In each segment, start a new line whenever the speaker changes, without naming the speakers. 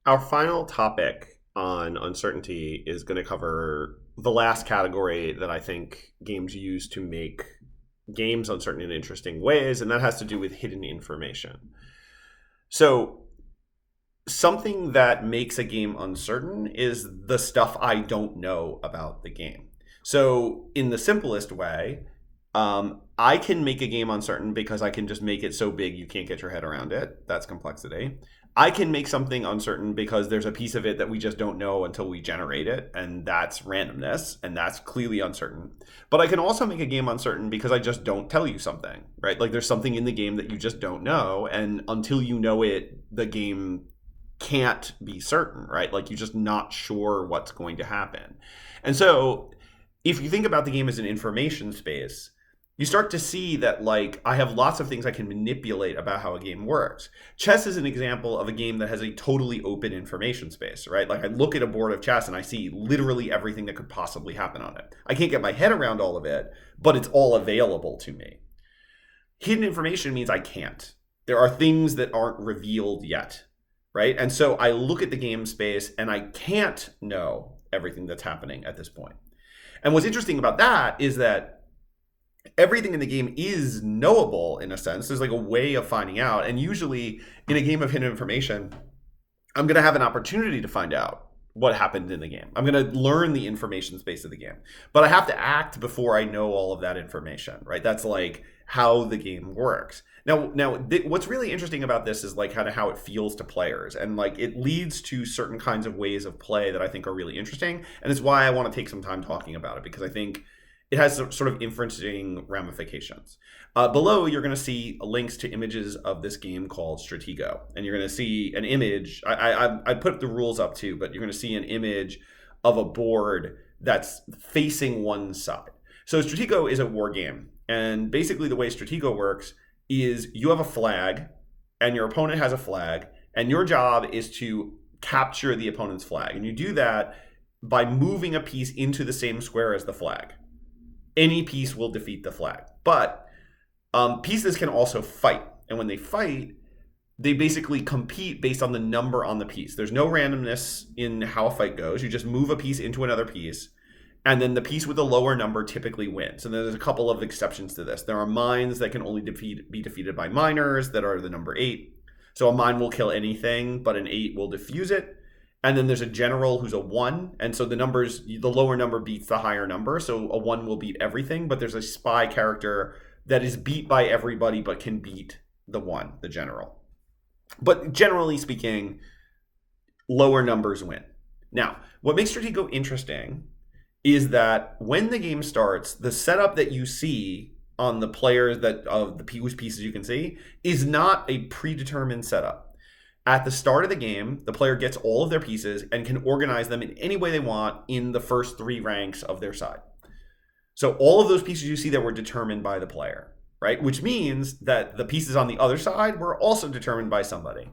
Our final topic on uncertainty is going to cover the last category that I think games use to make games uncertain in interesting ways, and that has to do with hidden information. So, something that makes a game uncertain is the stuff I don't know about the game. So, in the simplest way, I can make a game uncertain because I can just make it so big you can't get your head around it. That's complexity. I can make something uncertain because there's a piece of it that we just don't know until we generate it, and that's randomness, and that's clearly uncertain. But I can also make a game uncertain because I just don't tell you something, right? Like there's something in the game that you just don't know, and until you know it, the game can't be certain, right? Like you're just not sure what's going to happen. And so if you think about the game as an information space, you start to see that like I have lots of things I can manipulate about how a game works. Chess is an example of a game that has a totally open information space, right? Like I look at a board of chess and I see literally everything that could possibly happen on it. I can't get my head around all of it, but it's all available to me. Hidden information means I can't. There are things that aren't revealed yet, right? And so I look at the game space and I can't know everything that's happening at this point. And what's interesting about that is that everything in the game is knowable in a sense. There's like a way of finding out. And usually in a game of hidden information, I'm going to have an opportunity to find out what happened in the game. I'm going to learn the information space of the game. But I have to act before I know all of that information, right? That's like how the game works. Now, what's really interesting about this is like kind of how it feels to players. And like it leads to certain kinds of ways of play that I think are really interesting. And it's why I want to take some time talking about it, because I think it has some sort of inferencing ramifications. Below, you're going to see links to images of this game called Stratego. And you're going to see an image. I put the rules up too, but you're going to see an image of a board that's facing one side. So Stratego is a war game. And basically the way Stratego works is you have a flag and your opponent has a flag. And your job is to capture the opponent's flag. And you do that by moving a piece into the same square as the flag. Any piece will defeat the flag. But pieces can also fight. And when they fight, they basically compete based on the number on the piece. There's no randomness in how a fight goes. You just move a piece into another piece. And then the piece with the lower number typically wins. And there's a couple of exceptions to this. There are mines that can only be defeated by miners that are the number 8. So a mine will kill anything, but an 8 will defuse it. And then there's a general who's a 1. And so the lower number beats the higher number. So a 1 will beat everything. But there's a spy character that is beat by everybody but can beat the 1, the general. But generally speaking, lower numbers win. Now, what makes Stratego interesting is that when the game starts, the setup that you see on the players whose pieces you can see is not a predetermined setup. At the start of the game, the player gets all of their pieces and can organize them in any way they want in the first 3 ranks of their side. So all of those pieces you see there were determined by the player, right? Which means that the pieces on the other side were also determined by somebody.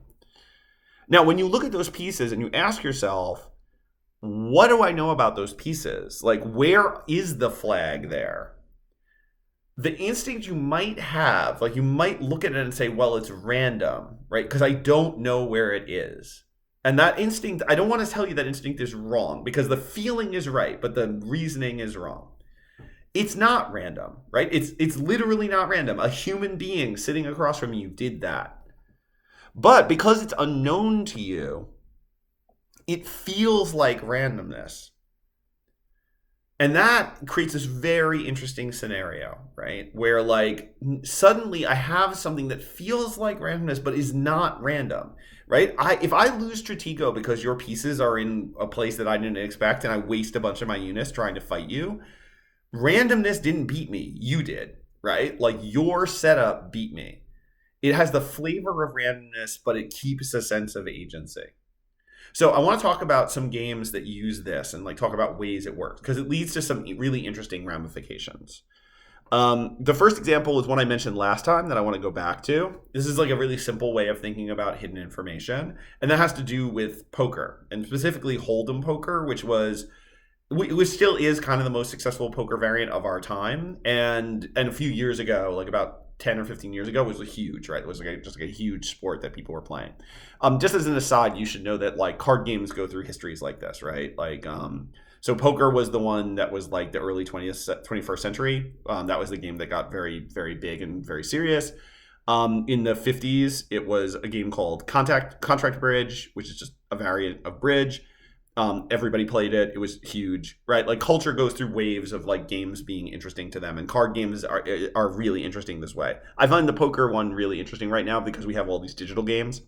Now, when you look at those pieces and you ask yourself, what do I know about those pieces? Like, where is the flag there? The instinct you might have, like you might look at it and say, well, it's random, right? Because I don't know where it is. And that instinct, I don't want to tell you that instinct is wrong because the feeling is right, but the reasoning is wrong. It's not random, right? It's literally not random. A human being sitting across from you did that. But because it's unknown to you, it feels like randomness. And that creates this very interesting scenario, right? Where like suddenly I have something that feels like randomness, but is not random, right? If I lose Stratego because your pieces are in a place that I didn't expect and I waste a bunch of my units trying to fight you, randomness didn't beat me. You did, right? Like your setup beat me. It has the flavor of randomness, but it keeps a sense of agency. So I want to talk about some games that use this and like talk about ways it works because it leads to some really interesting ramifications. The first example is one I mentioned last time that I want to go back to. This is like a really simple way of thinking about hidden information, and that has to do with poker and specifically Hold'em poker, which still is kind of the most successful poker variant of our time. And a few years ago, like about 10 or 15 years ago was huge, right? It was like just like a huge sport that people were playing. Just as an aside, you should know that like card games go through histories like this, right? Like, so poker was the one that was like the early 21st century. That was the game that got very, very big and very serious. In the 50s, it was a game called Contract Bridge, which is just a variant of bridge. Everybody played it. It was huge, right? Like culture goes through waves of like games being interesting to them, and card games are really interesting this way. I find the poker one really interesting right now because we have all these digital games,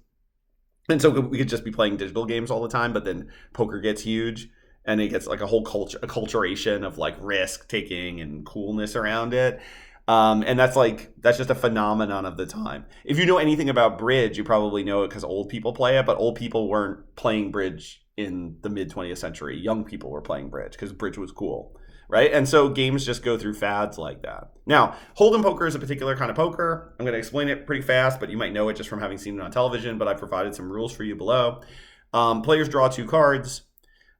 and so we could just be playing digital games all the time. But then poker gets huge, and it gets like a whole culture, a culturation of like risk taking and coolness around it. And that's just a phenomenon of the time. If you know anything about bridge, you probably know it because old people play it, but old people weren't playing bridge in the mid 20th century. Young people were playing bridge because bridge was cool, right? And so games just go through fads like that. Now, Hold'em poker is a particular kind of poker. I'm going to explain it pretty fast, but you might know it just from having seen it on television, but I provided some rules for you below. Players draw 2 cards.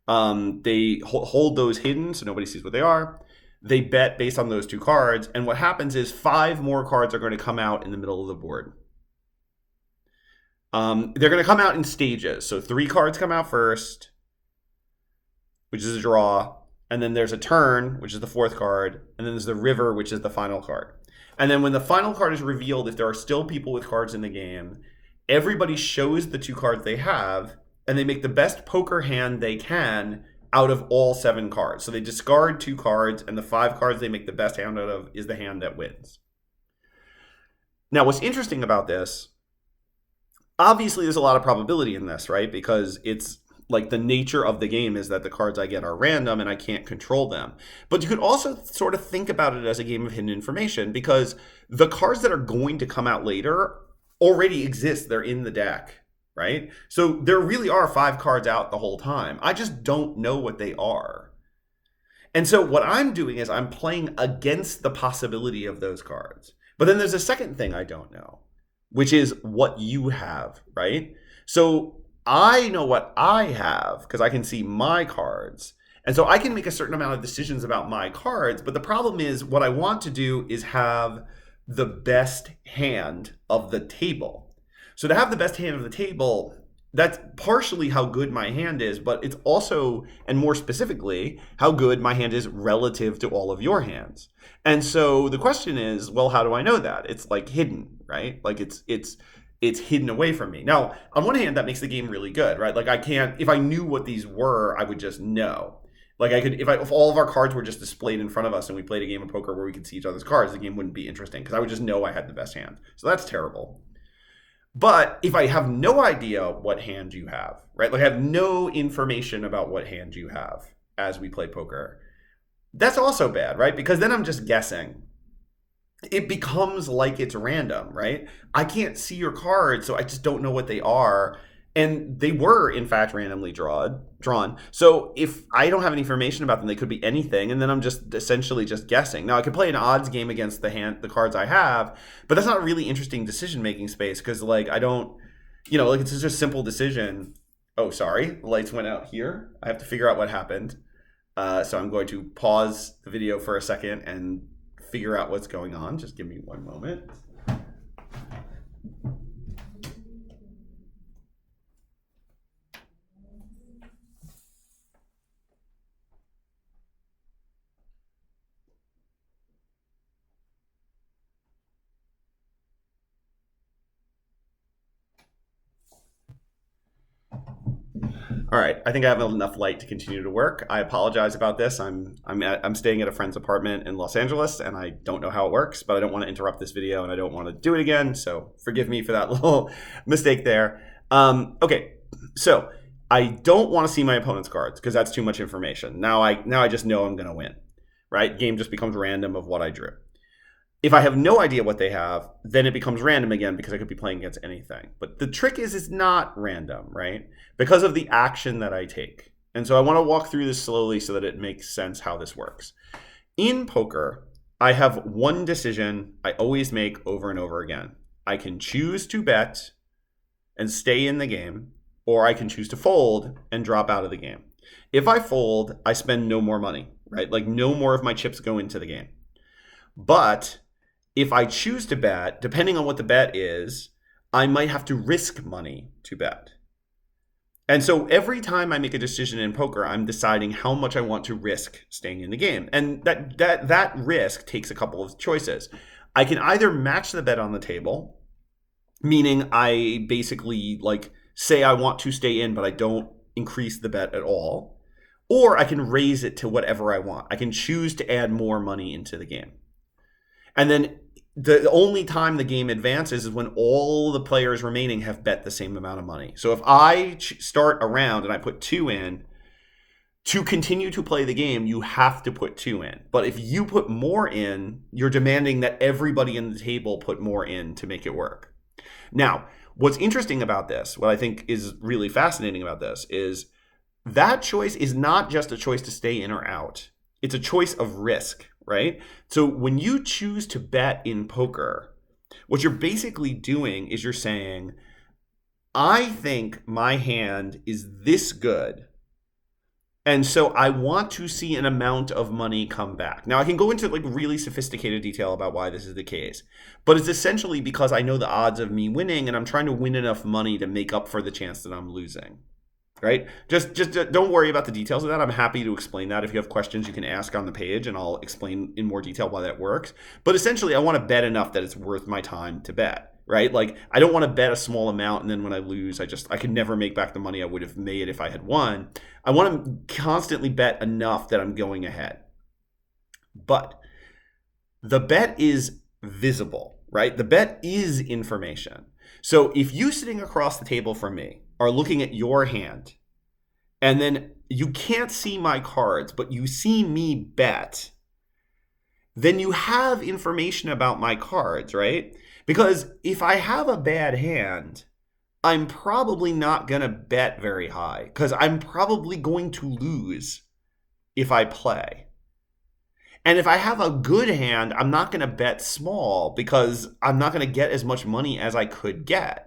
They hold those hidden so nobody sees what they are. They bet based on those 2 cards, and what happens is 5 more cards are going to come out in the middle of the board. They're going to come out in stages. So 3 cards come out first, which is a draw, and then there's a turn, which is the 4th card, and then there's the river, which is the final card. And then when the final card is revealed, if there are still people with cards in the game, everybody shows the 2 cards they have, and they make the best poker hand they can out of all 7 cards. So they discard 2 cards, and the 5 cards they make the best hand out of is the hand that wins. Now, what's interesting about this, obviously there's a lot of probability in this, right? Because it's like the nature of the game is that the cards I get are random and I can't control them. But you could also sort of think about it as a game of hidden information because the cards that are going to come out later already exist. They're in the deck. Right? So there really are 5 cards out the whole time. I just don't know what they are. And so what I'm doing is I'm playing against the possibility of those cards. But then there's a second thing I don't know, which is what you have, right? So I know what I have because I can see my cards. And so I can make a certain amount of decisions about my cards. But the problem is what I want to do is have the best hand of the table. So to have the best hand of the table, that's partially how good my hand is, but it's also, and more specifically, how good my hand is relative to all of your hands. And so the question is, well, how do I know that? It's like hidden, right? Like it's hidden away from me. Now, on one hand, that makes the game really good, right? Like I can't, if I knew what these were, I would just know. Like I could, if all of our cards were just displayed in front of us and we played a game of poker where we could see each other's cards, the game wouldn't be interesting because I would just know I had the best hand. So that's terrible. But if I have no idea what hand you have, right? Like I have no information about what hand you have as we play poker, that's also bad, right? Because then I'm just guessing. It becomes like it's random, right? I can't see your cards, so I just don't know what they are. And they were, in fact, randomly drawn. So if I don't have any information about them, they could be anything, and then I'm just essentially just guessing. Now, I could play an odds game against the cards I have, but that's not really interesting decision-making space because, like, I don't, like it's just a simple decision. Oh, sorry, the lights went out here. I have to figure out what happened. So I'm going to pause the video for a second and figure out what's going on. Just give me one moment. All right, I think I have enough light to continue to work. I apologize about this. I'm staying at a friend's apartment in Los Angeles, and I don't know how it works, but I don't want to interrupt this video, and I don't want to do it again, so forgive me for that little mistake there. Okay, so I don't want to see my opponent's cards because that's too much information. Now I just know I'm going to win, right? Game just becomes random of what I drew. If I have no idea what they have, then it becomes random again because I could be playing against anything. But the trick is it's not random, right? Because of the action that I take. And so I want to walk through this slowly so that it makes sense how this works. In poker, I have one decision I always make over and over again. I can choose to bet and stay in the game, or I can choose to fold and drop out of the game. If I fold, I spend no more money, right? Like no more of my chips go into the game. But if I choose to bet, depending on what the bet is, I might have to risk money to bet. And so every time I make a decision in poker, I'm deciding how much I want to risk staying in the game. And that risk takes a couple of choices. I can either match the bet on the table, meaning I basically like say I want to stay in, but I don't increase the bet at all. Or I can raise it to whatever I want. I can choose to add more money into the game. And then the only time the game advances is when all the players remaining have bet the same amount of money. So if I start a round and I put 2 in, to continue to play the game, you have to put 2 in. But if you put more in, you're demanding that everybody in the table put more in to make it work. Now, what's interesting about this, what I think is really fascinating about this, is that choice is not just a choice to stay in or out. It's a choice of risk, right? So when you choose to bet in poker, what you're basically doing is you're saying, I think my hand is this good, and so I want to see an amount of money come back. Now, I can go into like really sophisticated detail about why this is the case, but it's essentially because I know the odds of me winning, and I'm trying to win enough money to make up for the chance that I'm losing. Right? Just don't worry about the details of that. I'm happy to explain that. If you have questions, you can ask on the page, and I'll explain in more detail why that works. But essentially, I want to bet enough that it's worth my time to bet. Right? Like, I don't want to bet a small amount, and then when I lose, I can never make back the money I would have made if I had won. I want to constantly bet enough that I'm going ahead. But the bet is visible, right? The bet is information. So if you sitting across the table from me are looking at your hand, and then you can't see my cards, but you see me bet, then you have information about my cards, right? Because if I have a bad hand, I'm probably not going to bet very high, because I'm probably going to lose if I play. And if I have a good hand, I'm not going to bet small, because I'm not going to get as much money as I could get.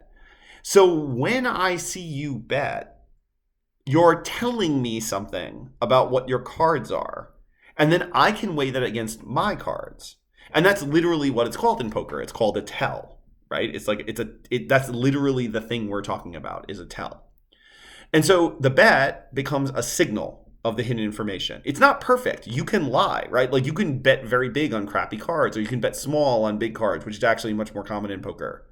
So when I see you bet, you're telling me something about what your cards are. And then I can weigh that against my cards. And that's literally what it's called in poker. It's called a tell, right? It's like that's literally the thing we're talking about, is a tell. And so the bet becomes a signal of the hidden information. It's not perfect. You can lie, right? Like, you can bet very big on crappy cards, or you can bet small on big cards, which is actually much more common in poker.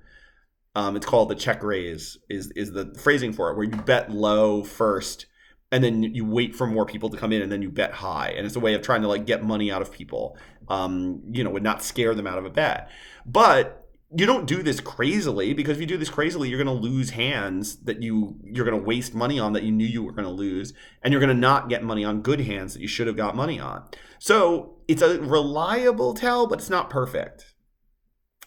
It's called the check raise is the phrasing for it, where you bet low first and then you wait for more people to come in and then you bet high. And it's a way of trying to like get money out of people, and not scare them out of a bet. But you don't do this crazily, because if you do this crazily, you're going to lose hands that you're going to waste money on that you knew you were going to lose. And you're going to not get money on good hands that you should have got money on. So it's a reliable tell, but it's not perfect.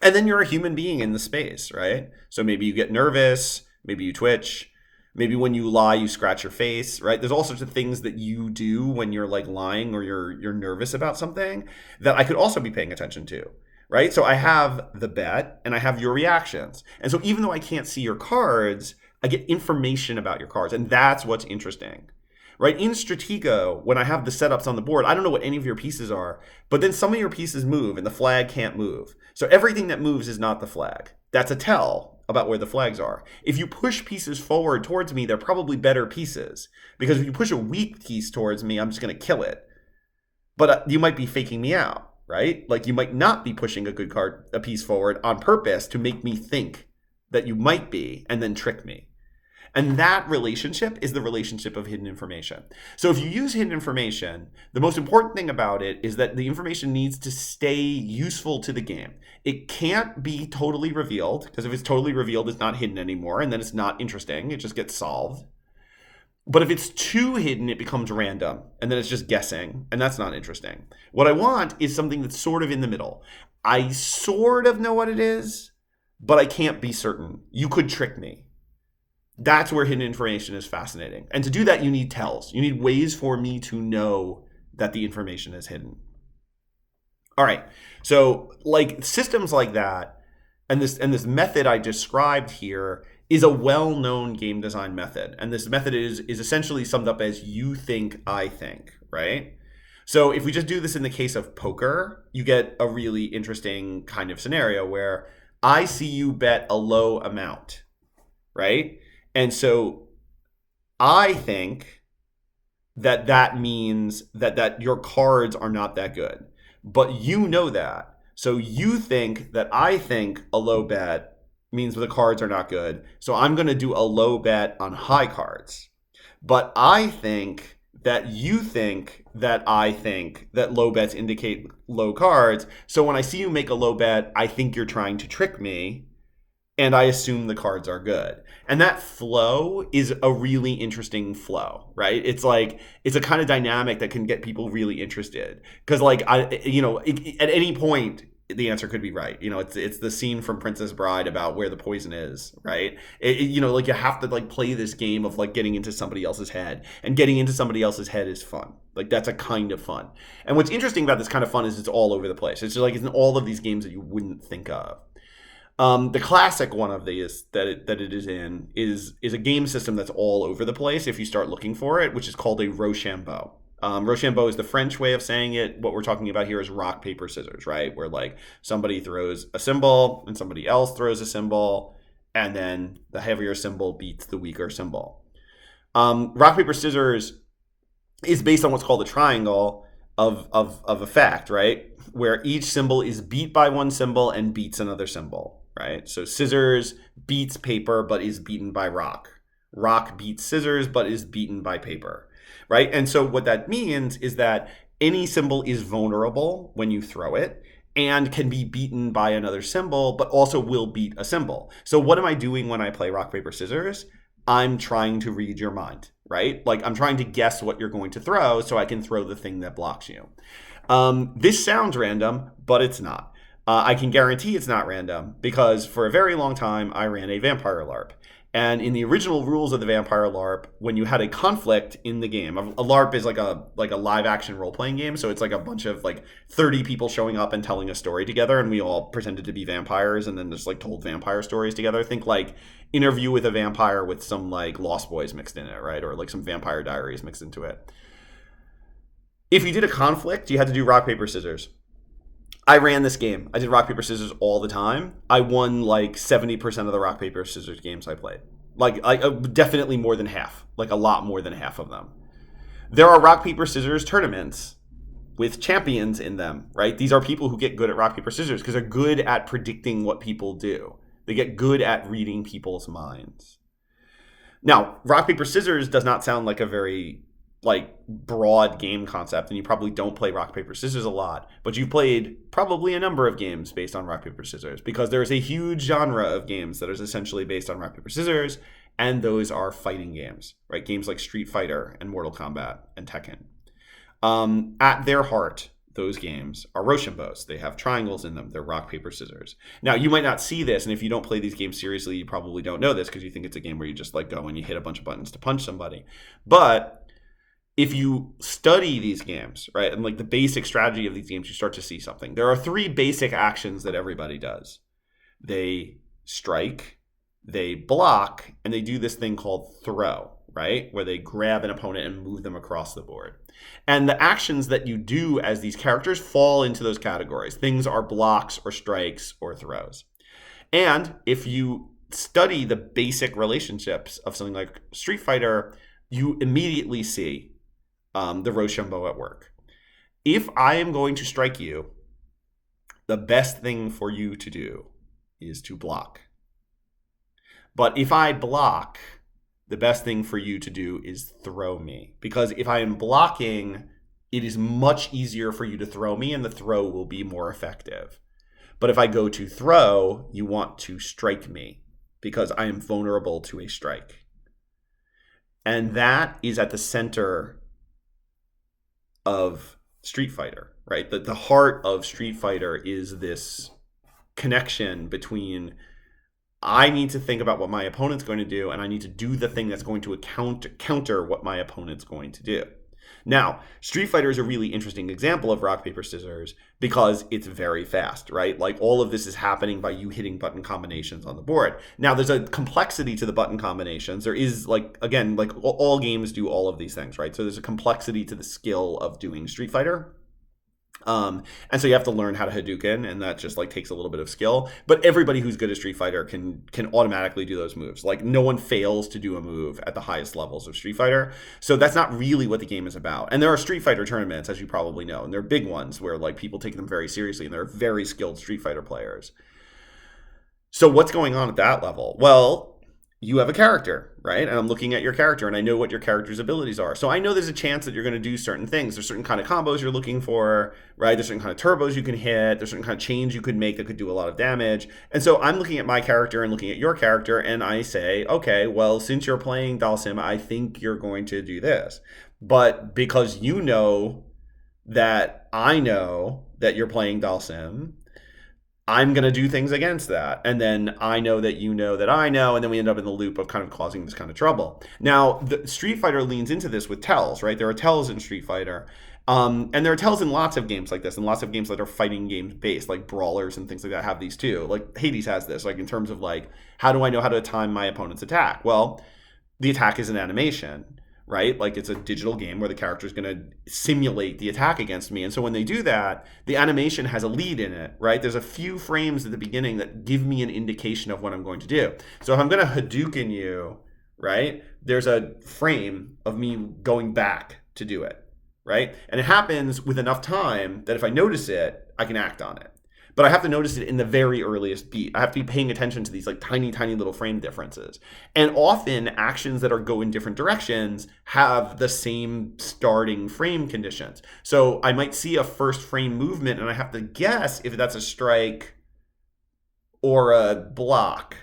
And then you're a human being in the space, right? So maybe you get nervous, maybe you twitch, maybe when you lie, you scratch your face, right? There's all sorts of things that you do when you're like lying or you're nervous about something that I could also be paying attention to, right? So I have the bet and I have your reactions. And so even though I can't see your cards, I get information about your cards. And that's what's interesting. Right? In Stratego, when I have the setups on the board, I don't know what any of your pieces are, but then some of your pieces move and the flag can't move. So everything that moves is not the flag. That's a tell about where the flags are. If you push pieces forward towards me, they're probably better pieces, because if you push a weak piece towards me, I'm just going to kill it. But you might be faking me out, right? Like, you might not be pushing a piece forward on purpose to make me think that you might be and then trick me. And that relationship is the relationship of hidden information. So if you use hidden information, the most important thing about it is that the information needs to stay useful to the game. It can't be totally revealed, because if it's totally revealed, it's not hidden anymore, and then it's not interesting. It just gets solved. But if it's too hidden, it becomes random, and then it's just guessing, and that's not interesting. What I want is something that's sort of in the middle. I sort of know what it is, but I can't be certain. You could trick me. That's where hidden information is fascinating. And to do that, you need tells. You need ways for me to know that the information is hidden. All right. So like systems like that, and this method I described here is a well-known game design method. And this method is essentially summed up as you think, I think, right? So if we just do this in the case of poker, you get a really interesting kind of scenario where I see you bet a low amount, right? And so I think that that means that your cards are not that good. But you know that. So you think that I think a low bet means the cards are not good. So I'm going to do a low bet on high cards. But I think that you think that I think that low bets indicate low cards. So when I see you make a low bet, I think you're trying to trick me, and I assume the cards are good. And that flow is a really interesting flow, right? It's like, it's a kind of dynamic that can get people really interested. Because like, at any point, the answer could be right. It's the scene from Princess Bride about where the poison is, right? Like you have to like play this game of like getting into somebody else's head, and getting into somebody else's head is fun. Like that's a kind of fun. And what's interesting about this kind of fun is it's all over the place. It's just like it's in all of these games that you wouldn't think of. The classic one of these that it is in is a game system that's all over the place if you start looking for it, which is called a Rochambeau. Rochambeau is the French way of saying it. What we're talking about here is rock, paper, scissors, right? Where like somebody throws a symbol and somebody else throws a symbol, and then the heavier symbol beats the weaker symbol. Rock, paper, scissors is based on what's called a triangle of effect, right? Where each symbol is beat by one symbol and beats another symbol, right? So scissors beats paper but is beaten by rock. Rock beats scissors but is beaten by paper, right? And so what that means is that any symbol is vulnerable when you throw it and can be beaten by another symbol, but also will beat a symbol. So what am I doing when I play rock, paper, scissors? I'm trying to read your mind, right? Like I'm trying to guess what you're going to throw so I can throw the thing that blocks you. This sounds random, but it's not. I can guarantee it's not random because for a very long time I ran a vampire LARP. And in the original rules of the vampire LARP, when you had a conflict in the game, a LARP is like a live action role playing game. So it's like a bunch of like 30 people showing up and telling a story together, and we all pretended to be vampires and then just like told vampire stories together. Think like Interview with a Vampire with some like Lost Boys mixed in it, right? Or like some Vampire Diaries mixed into it. If you did a conflict, you had to do rock, paper, scissors. I ran this game. I did rock, paper, scissors all the time. I won like 70% of the rock, paper, scissors games I played. Like definitely more than half. Like a lot more than half of them. There are rock, paper, scissors tournaments with champions in them, right? These are people who get good at rock, paper, scissors because they're good at predicting what people do. They get good at reading people's minds. Now, rock, paper, scissors does not sound like a very like broad game concept, and you probably don't play rock, paper, scissors a lot, but you've played probably a number of games based on rock, paper, scissors because there's a huge genre of games that is essentially based on rock, paper, scissors, and those are fighting games, right? Games like Street Fighter and Mortal Kombat and Tekken. At their heart, those games are Rochambeaus. They have triangles in them. They're rock, paper, scissors. Now, you might not see this, and if you don't play these games seriously, you probably don't know this because you think it's a game where you just like go and you hit a bunch of buttons to punch somebody. But if you study these games, right, and like the basic strategy of these games, you start to see something. There are three basic actions that everybody does. They strike, they block, and they do this thing called throw, right, where they grab an opponent and move them across the board. And the actions that you do as these characters fall into those categories. Things are blocks or strikes or throws. And if you study the basic relationships of something like Street Fighter, you immediately see the Rochambeau at work. If I am going to strike you, the best thing for you to do is to block. But if I block, the best thing for you to do is throw me. Because if I am blocking, it is much easier for you to throw me, and the throw will be more effective. But if I go to throw, you want to strike me because I am vulnerable to a strike. And that is at the center of Street Fighter, right? The heart of Street Fighter is this connection between I need to think about what my opponent's going to do, and I need to do the thing that's going to counter what my opponent's going to do. Now, Street Fighter is a really interesting example of rock, paper, scissors because it's very fast, right? Like all of this is happening by you hitting button combinations on the board. Now, there's a complexity to the button combinations. There is, like, again, like all games do all of these things, right? So there's a complexity to the skill of doing Street Fighter. And so you have to learn how to Hadouken, and that just like takes a little bit of skill. But everybody who's good at Street Fighter can automatically do those moves. Like no one fails to do a move at the highest levels of Street Fighter. So that's not really what the game is about. And there are Street Fighter tournaments, as you probably know, and they're big ones where like people take them very seriously, and they're very skilled Street Fighter players. So what's going on at that level? Well, you have a character, right? And I'm looking at your character and I know what your character's abilities are. So I know there's a chance that you're going to do certain things. There's certain kind of combos you're looking for, right? There's certain kind of turbos you can hit. There's certain kind of chains you could make that could do a lot of damage. And so I'm looking at my character and looking at your character and I say, okay, well, since you're playing Dalsim, I think you're going to do this. But because you know that I know that you're playing Dalsim, I'm going to do things against that. And then I know that you know that I know, and then we end up in the loop of kind of causing this kind of trouble. Now, the Street Fighter leans into this with tells, right? There are tells in Street Fighter. And there are tells in lots of games like this, and lots of games that are fighting games based, like brawlers and things like that have these too. Like Hades has this, like in terms of like, how do I know how to time my opponent's attack? Well, the attack is an animation, right? Like it's a digital game where the character is going to simulate the attack against me. And so when they do that, the animation has a lead in it, right? There's a few frames at the beginning that give me an indication of what I'm going to do. So if I'm going to Hadouken you, right, there's a frame of me going back to do it, right? And it happens with enough time that if I notice it, I can act on it. But I have to notice it in the very earliest beat. I have to be paying attention to these like tiny, tiny little frame differences. And often actions that go in different directions have the same starting frame conditions. So I might see a first frame movement and I have to guess if that's a strike or a block.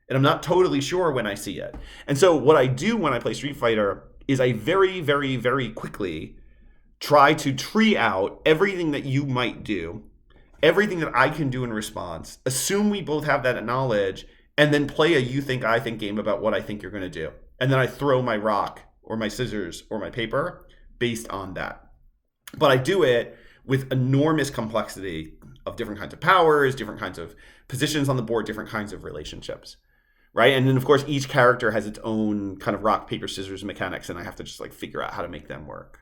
And I'm not totally sure when I see it. And so what I do when I play Street Fighter is I very, very, very quickly try to tree out everything that you might do, everything that I can do in response, assume we both have that knowledge, and then play a you think, I think game about what I think you're going to do. And then I throw my rock or my scissors or my paper based on that. But I do it with enormous complexity of different kinds of powers, different kinds of positions on the board, different kinds of relationships, right? And then, of course, each character has its own kind of rock, paper, scissors mechanics, and I have to just like figure out how to make them work.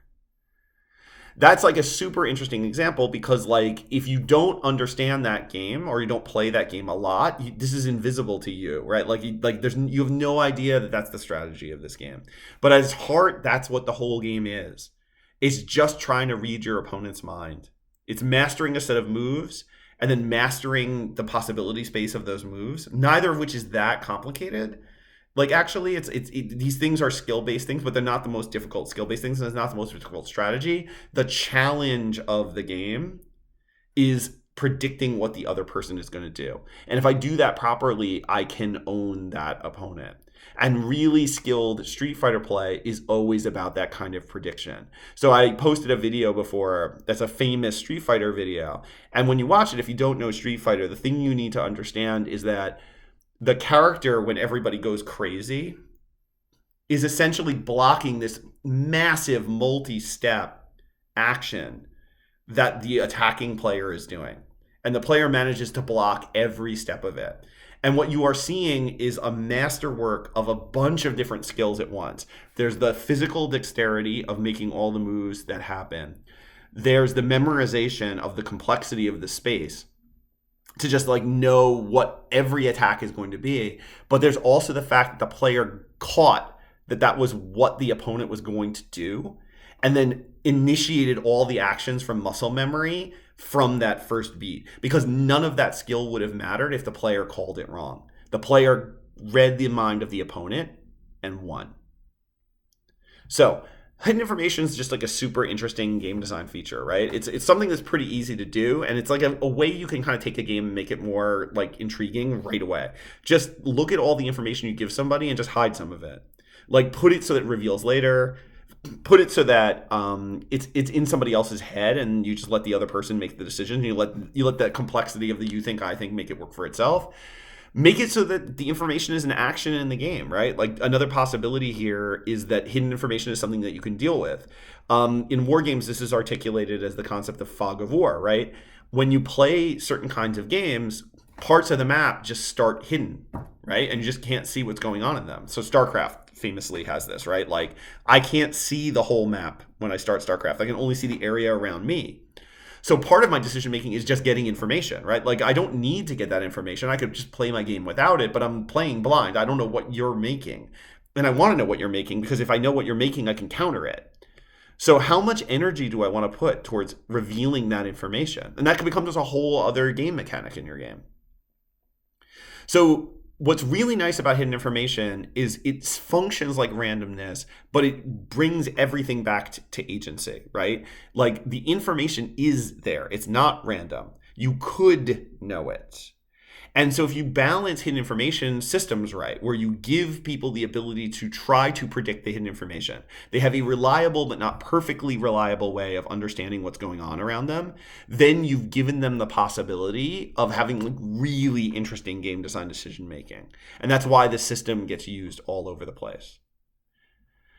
That's like a super interesting example because like if you don't understand that game or you don't play that game a lot, this is invisible to you, right? Like you have no idea that that's the strategy of this game. But at its heart, that's what the whole game is. It's just trying to read your opponent's mind. It's mastering a set of moves and then mastering the possibility space of those moves, neither of which is that complicated. Like actually, these things are skill-based things, but they're not the most difficult skill-based things, and it's not the most difficult strategy. The challenge of the game is predicting what the other person is going to do. And if I do that properly, I can own that opponent. And really skilled Street Fighter play is always about that kind of prediction. So I posted a video before that's a famous Street Fighter video. And when you watch it, if you don't know Street Fighter, the thing you need to understand is that the character, when everybody goes crazy, is essentially blocking this massive multi-step action that the attacking player is doing. And the player manages to block every step of it. And what you are seeing is a masterwork of a bunch of different skills at once. There's the physical dexterity of making all the moves that happen. There's the memorization of the complexity of the space to just like know what every attack is going to be. But there's also the fact that the player caught that was what the opponent was going to do and then initiated all the actions from muscle memory from that first beat, because none of that skill would have mattered if the player called it wrong. The player read the mind of the opponent and won. So hidden information is just like a super interesting game design feature, right? It's something that's pretty easy to do, and it's like a way you can kind of take a game and make it more like intriguing right away. Just look at all the information you give somebody and just hide some of it. Like put it so that it reveals later. Put it so that it's in somebody else's head, and you just let the other person make the decision. You let that complexity of the you think I think make it work for itself. Make it so that the information is an action in the game, right? Like another possibility here is that hidden information is something that you can deal with. In war games, this is articulated as the concept of fog of war, right? When you play certain kinds of games, parts of the map just start hidden, right? And you just can't see what's going on in them. So StarCraft famously has this, right? Like I can't see the whole map when I start StarCraft. I can only see the area around me. So part of my decision making is just getting information, right? Like I don't need to get that information. I could just play my game without it, but I'm playing blind. I don't know what you're making. And I want to know what you're making because if I know what you're making, I can counter it. So how much energy do I want to put towards revealing that information? And that can become just a whole other game mechanic in your game. So what's really nice about hidden information is it functions like randomness, but it brings everything back to agency, right? Like the information is there. It's not random. You could know it. And so if you balance hidden information systems right, where you give people the ability to try to predict the hidden information, they have a reliable but not perfectly reliable way of understanding what's going on around them, then you've given them the possibility of having like really interesting game design decision making. And that's why the system gets used all over the place.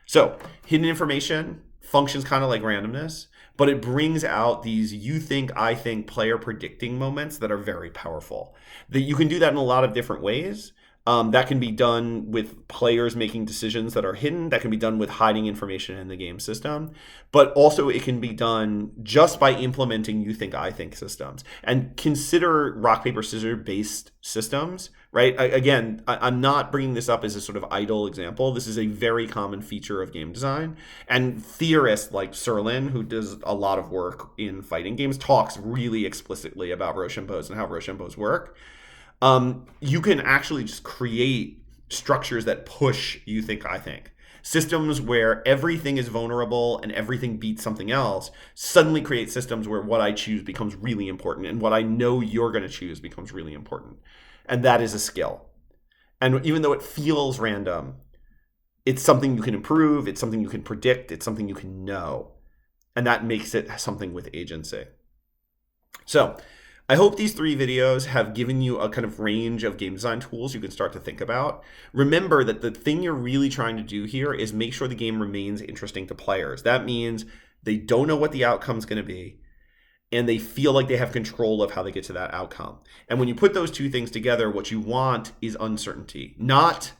So hidden information functions kind of like randomness, but it brings out these you think, I think, player predicting moments that are very powerful. That you can do that in a lot of different ways. That can be done with players making decisions that are hidden. That can be done with hiding information in the game system. But also it can be done just by implementing you think, I think systems. And consider rock, paper, scissors based systems, right? Again, I'm not bringing this up as a sort of idle example. This is a very common feature of game design. And theorists like Serlin, who does a lot of work in fighting games, talks really explicitly about Rochambeaus and how Rochambeaus work. You can actually just create structures that push you think, I think. Systems where everything is vulnerable and everything beats something else suddenly create systems where what I choose becomes really important and what I know you're going to choose becomes really important. And that is a skill. And even though it feels random, it's something you can improve, it's something you can predict, it's something you can know. And that makes it something with agency. So I hope these 3 videos have given you a kind of range of game design tools you can start to think about. Remember that the thing you're really trying to do here is make sure the game remains interesting to players. That means they don't know what the outcome's going to be, and they feel like they have control of how they get to that outcome. And when you put those 2 things together, what you want is uncertainty, not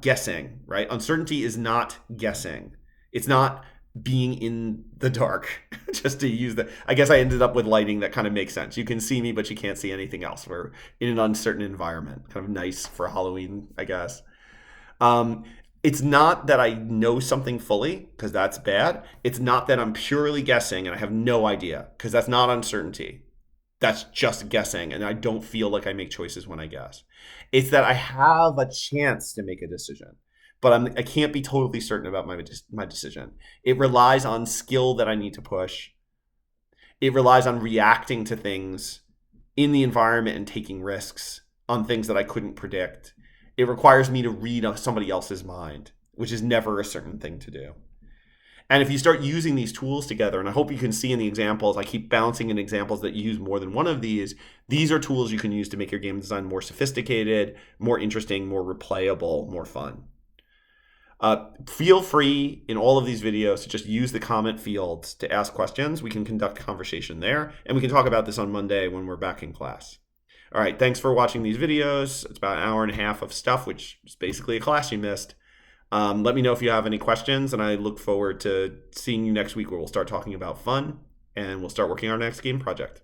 guessing, right? Uncertainty is not guessing. It's not being in the dark. Just to use I guess I ended up with lighting that kind of makes sense. You can see me, but you can't see anything else. We're in an uncertain environment. Kind of nice for Halloween, I guess. It's not that I know something fully, because that's bad. It's not that I'm purely guessing and I have no idea, because that's not uncertainty. That's just guessing, and I don't feel like I make choices when I guess. It's that I have a chance to make a decision, but I can't be totally certain about my decision. It relies on skill that I need to push. It relies on reacting to things in the environment and taking risks on things that I couldn't predict. It requires me to read somebody else's mind, which is never a certain thing to do. And if you start using these tools together, and I hope you can see in the examples, I keep bouncing in examples that use more than one of these are tools you can use to make your game design more sophisticated, more interesting, more replayable, more fun. Feel free in all of these videos to just use the comment fields to ask questions. We can conduct conversation there, and we can talk about this on Monday when we're back in class. All right, thanks for watching these videos. It's about an hour and a half of stuff, which is basically a class you missed. Let me know if you have any questions, and I look forward to seeing you next week where we'll start talking about fun, and we'll start working on our next game project.